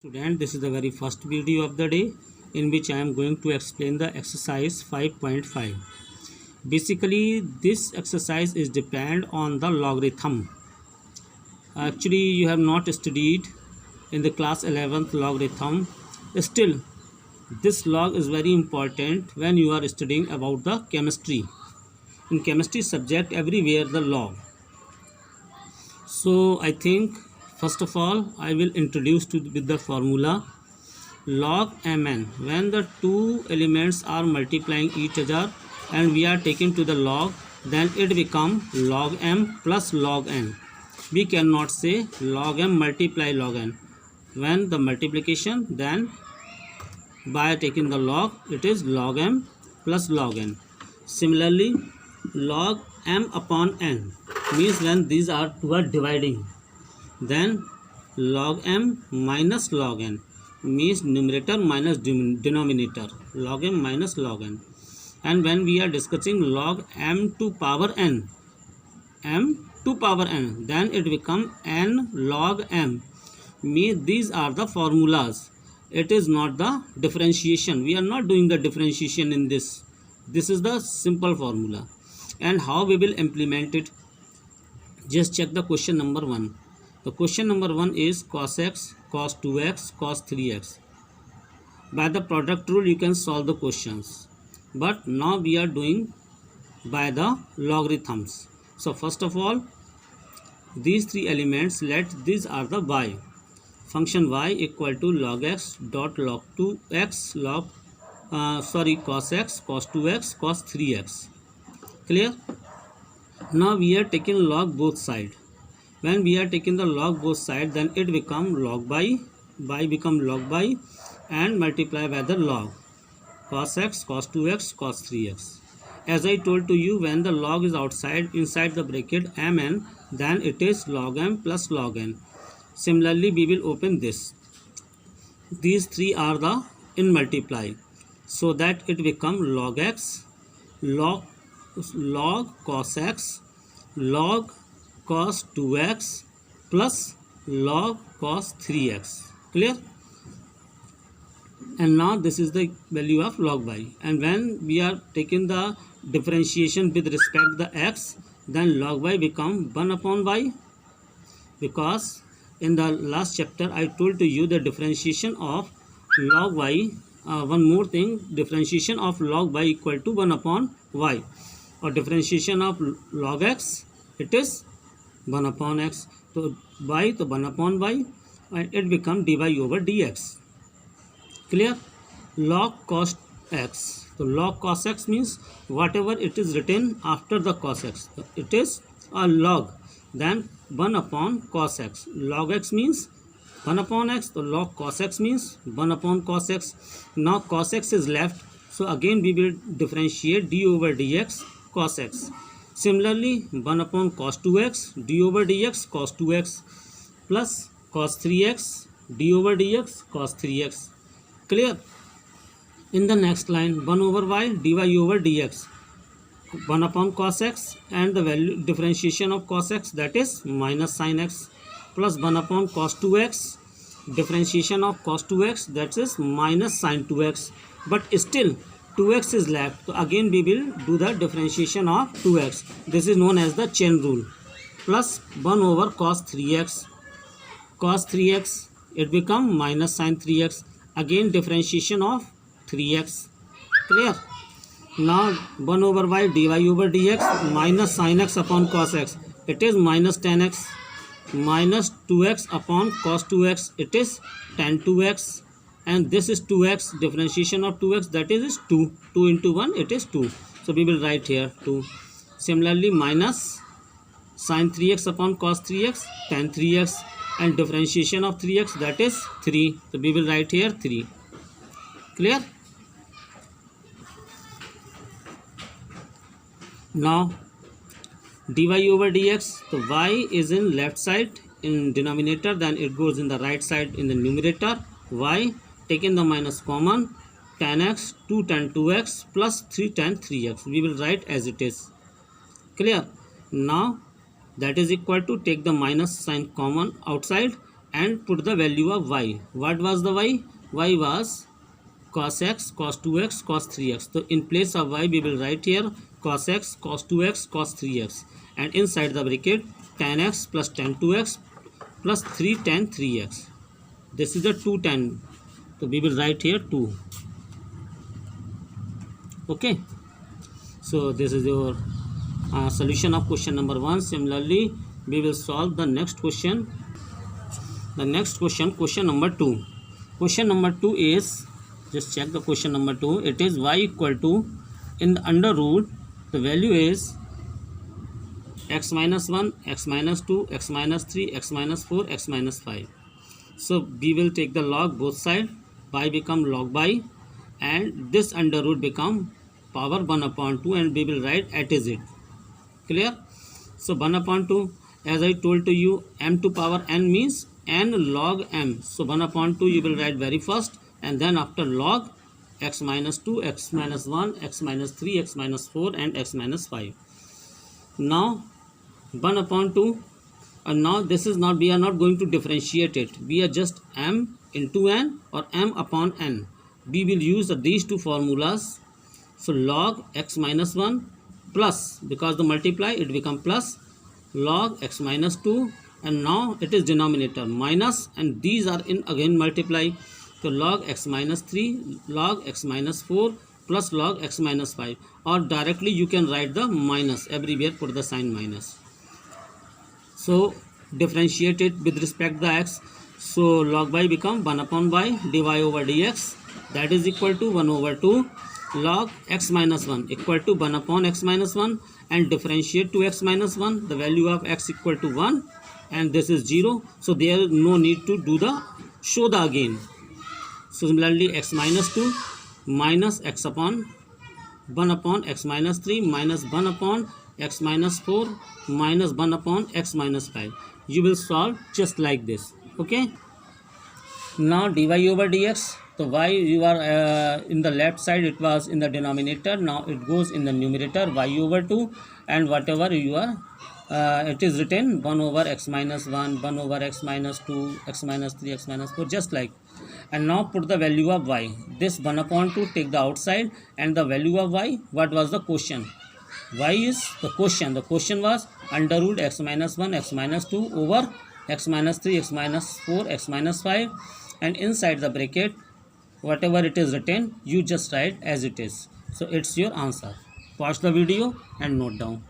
Student, this is the very first video of the day in which I am going to explain the exercise 5.5. Basically, this exercise is depend on the logarithm. Actually, you have not studied in the class 11th logarithm. Still, this log is very important when you are studying about the chemistry. In chemistry subject, everywhere the log. So I think first of all I will introduce with the formula log mn. When the two elements are multiplying each other and we are taking to the log, then it become log m plus log n. We cannot say log m multiply log n. When the multiplication, then by taking the log, it is log m plus log n. Similarly, log m upon n means when these are two are dividing, then log m minus log n means numerator minus denominator, log m minus log n. And when we are discussing log m to power n, then it become n log m, means these are the formulas. It is not the differentiation. We are not doing the differentiation in this. This is the simple formula. And how we will implement it? Just check the question number 1. The question number 1 is cos x, cos 2x, cos 3x. By the product rule, you can solve the questions. But now we are doing by the logarithms. So first of all, these three elements, these are the y. Function y equal to log x dot log 2x cos x, cos 2x, cos 3x. Clear? Now we are taking log both side. When we are taking the log both side, then it become log by become log by and multiply by the log cos x, cos 2x, cos 3x. As I told to you, when the log is inside the bracket mn, then it is log m plus log n. Similarly, we will open this. These three are the in multiply, so that it become log x, log cos x, log cos 2x plus log cos 3x. Clear? And now this is the value of log y. And when we are taking the differentiation with respect to the x, then log y become 1 upon y, because in the last chapter I told to you the differentiation of log y. One more thing, differentiation of log y equal to 1 upon y, or differentiation of log x, it is 1 upon x. So y, तो 1 upon y, and it become dy over dx. Clear? Log cos x. So log cos x means whatever it is written after the cos x, it is a log, then 1 upon cos x. Log x means 1 upon x, so log cos x means 1 upon cos x. Now cos x is left, so again we will differentiate d over dx cos x. Similarly, 1 upon cos 2x, d over dx cos 2x, plus cos 3x, d over dx cos 3x. Clear? In the next line, 1 over y, dy over dx, 1 upon cos x, and the value differentiation of cos x, that is minus sin x, plus 1 upon cos 2x, differentiation of cos 2x, that is minus sin 2x. But still 2x is left, so again we will do the differentiation of 2x. This is known as the chain rule. Plus 1 over cos 3x, cos 3x, it become minus sin 3x, again differentiation of 3x. Clear? Now 1 over y, dy over dx, minus sin x upon cos x, it is minus tan x, minus 2x upon cos 2x, it is tan 2x, and this is 2x, differentiation of 2x, that is 2 into 1, it is 2. So we will write here 2. Similarly, minus sin 3x upon cos 3x, tan 3x, and differentiation of 3x, that is 3. So we will write here 3. Clear? Now dy over dx, so y is in left side in denominator, then it goes in the right side in the numerator. Y, taking the minus common, tan x, 2 tan 2x plus 3 tan 3x. We will write as it is. Clear? Now that is equal to, take the minus sign common outside and put the value of y. What was the y? Y was cos x, cos 2x, cos 3x. So in place of y we will write here cos x, cos 2x, cos 3x, and inside the bracket tan x plus tan 2x plus 3 tan 3x. This is the 2 tan. So we will write here 2. Okay. So this is your solution of question number 1. Similarly, we will solve the next question. The next question, question number 2. Question number 2 is, just check the question number 2. It is y equal to, in the under root, the value is x minus 1, x minus 2, x minus 3, x minus 4, x minus 5. So we will take the log both sides. Y become log y, and this under root become power 1 upon 2, and we will write at is it. Clear? So 1 upon 2, as I told to you, m to power n means n log m. So 1 upon 2 you will write very first, and then after log x minus 2, x minus 1, x minus 3, x minus 4, and x minus 5. Now 1 upon 2, and now this is not, we are not going to differentiate it. We are just m into n or m upon n. We will use these two formulas. So log x minus 1 plus, because the multiply it become plus, log x minus 2, and now it is denominator minus, and these are in again multiply. So log x minus 3, log x minus 4 plus log x minus 5, or directly you can write the minus, everywhere put the sign minus. So differentiate it with respect to the x. So log y become 1 upon y dy over dx, that is equal to 1 over 2 log x minus 1 equal to 1 upon x minus 1, and differentiate to x minus 1, the value of x equal to 1, and this is 0. So there is no need to do the show the again. So similarly x minus 2 minus x upon 1 upon x minus 3 minus 1 upon x minus 4 minus 1 upon x minus 5. You will solve just like this. Okay. Now dy over dx. So y you are in the left side, it was in the denominator, now it goes in the numerator, y over 2, and whatever you are it is written 1 over x minus 1, 1 over x minus 2, x minus 3, x minus 4, just like. And now put the value of y. This 1 upon 2 take the outside, and the value of y, what was the question? Y is the question. The question was under root x minus 1, x minus 2 over x minus 3, x minus 4, x minus 5, and inside the bracket whatever it is written you just write as it is. So it's your answer. Watch the video and note down.